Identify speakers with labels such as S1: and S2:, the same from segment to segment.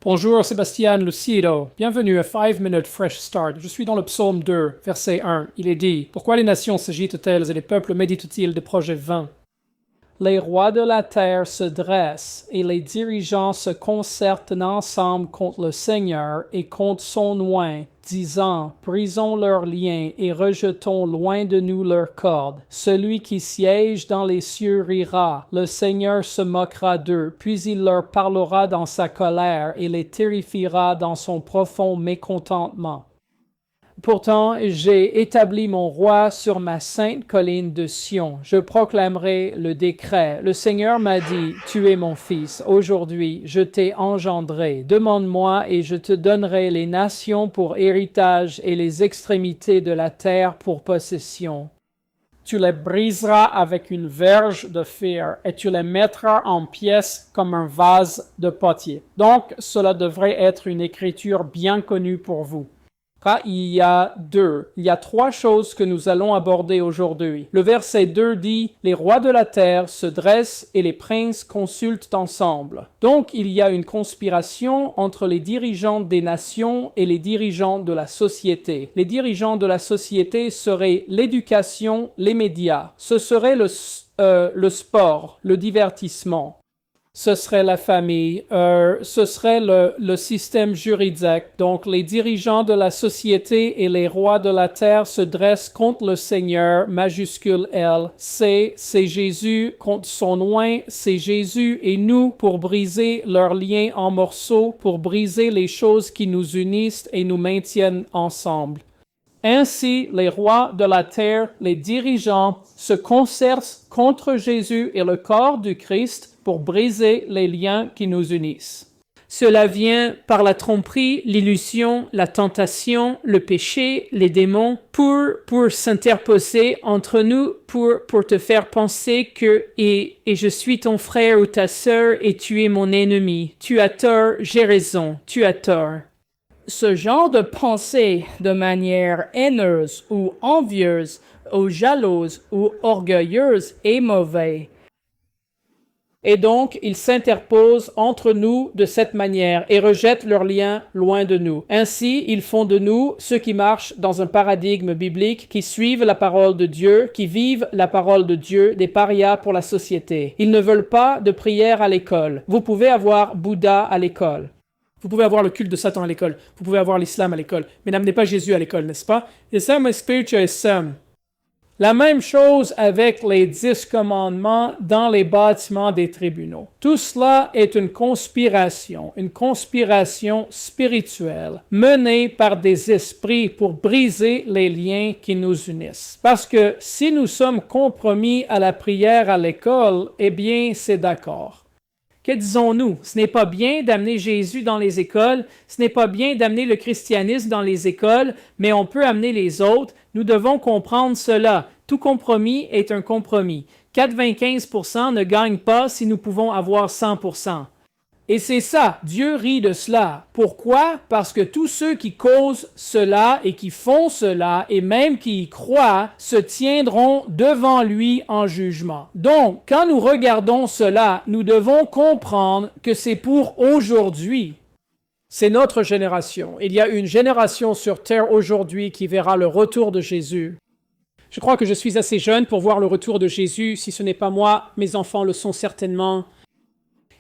S1: Bonjour, Sébastien Lucido. Bienvenue à 5 Minute Fresh Start. Je suis dans le psaume 2, verset 1. Il est dit: Pourquoi les nations s'agitent-elles et les peuples méditent-ils des projets vains? Les rois de la terre se dressent et les dirigeants se concertent ensemble contre le Seigneur et contre son oint, disant: Brisons leurs liens et rejetons loin de nous leurs cordes. Celui qui siège dans les cieux rira, le Seigneur se moquera d'eux, puis il leur parlera dans sa colère et les terrifiera dans son profond mécontentement. Pourtant, j'ai établi mon roi sur ma sainte colline de Sion. Je proclamerai le décret. Le Seigneur m'a dit: Tu es mon fils. Aujourd'hui, je t'ai engendré. Demande-moi et je te donnerai les nations pour héritage et les extrémités de la terre pour possession. Tu les briseras avec une verge de fer et tu les mettras en pièces comme un vase de potier. Donc, cela devrait être une écriture bien connue pour vous. Il y a trois choses que nous allons aborder aujourd'hui. Le verset 2 dit: Les rois de la terre se dressent et les princes consultent ensemble. Donc, il y a une conspiration entre les dirigeants des nations et les dirigeants de la société. Les dirigeants de la société seraient l'éducation, les médias. Ce serait le sport, le divertissement. Ce serait la famille, ce serait le système juridique. Donc, les dirigeants de la société et les rois de la terre se dressent contre le Seigneur, majuscule L. C'est Jésus contre son oint, c'est Jésus et nous pour briser leurs liens en morceaux, pour briser les choses qui nous unissent et nous maintiennent ensemble. Ainsi, les rois de la terre, les dirigeants, se concertent contre Jésus et le corps du Christ pour briser les liens qui nous unissent. Cela vient par la tromperie, l'illusion, la tentation, le péché, les démons, pour s'interposer entre nous, pour te faire penser que et je suis ton frère ou ta sœur et tu es mon ennemi. Tu as tort, j'ai raison, tu as tort.
S2: Ce genre de pensée de manière haineuse ou envieuse ou jalouse ou orgueilleuse est mauvais.
S1: Et donc, ils s'interposent entre nous de cette manière et rejettent leurs liens loin de nous. Ainsi, ils font de nous ceux qui marchent dans un paradigme biblique, qui suivent la parole de Dieu, qui vivent la parole de Dieu, des parias pour la société. Ils ne veulent pas de prière à l'école. Vous pouvez avoir Bouddha à l'école. Vous pouvez avoir le culte de Satan à l'école. Vous pouvez avoir l'islam à l'école. Mais n'amenez pas Jésus à l'école, n'est-ce pas? La même chose avec les 10 commandements dans les bâtiments des tribunaux. Tout cela est une conspiration spirituelle menée par des esprits pour briser les liens qui nous unissent. Parce que si nous sommes compromis à la prière à l'école, eh bien, c'est d'accord. Que disons-nous? Ce n'est pas bien d'amener Jésus dans les écoles, ce n'est pas bien d'amener le christianisme dans les écoles, mais on peut amener les autres. Nous devons comprendre cela. Tout compromis est un compromis. 95% ne gagnent pas si nous pouvons avoir 100%. Et c'est ça, Dieu rit de cela. Pourquoi? Parce que tous ceux qui causent cela et qui font cela, et même qui y croient, se tiendront devant lui en jugement. Donc, quand nous regardons cela, nous devons comprendre que c'est pour aujourd'hui. C'est notre génération. Il y a une génération sur terre aujourd'hui qui verra le retour de Jésus. Je crois que je suis assez jeune pour voir le retour de Jésus. Si ce n'est pas moi, mes enfants le sont certainement.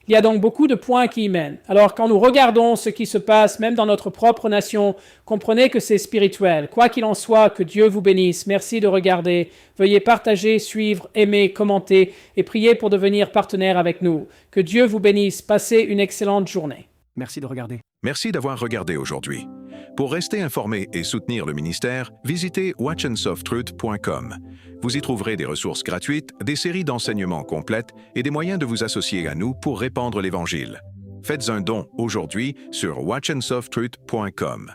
S1: Il y a donc beaucoup de points qui y mènent. Alors, quand nous regardons ce qui se passe, même dans notre propre nation, comprenez que c'est spirituel. Quoi qu'il en soit, que Dieu vous bénisse. Merci de regarder. Veuillez partager, suivre, aimer, commenter et prier pour devenir partenaire avec nous. Que Dieu vous bénisse. Passez une excellente journée.
S3: Merci de regarder.
S4: Merci d'avoir regardé aujourd'hui. Pour rester informé et soutenir le ministère, visitez watchandsofttruth.com. Vous y trouverez des ressources gratuites, des séries d'enseignements complètes et des moyens de vous associer à nous pour répandre l'Évangile. Faites un don aujourd'hui sur watchandsofttruth.com.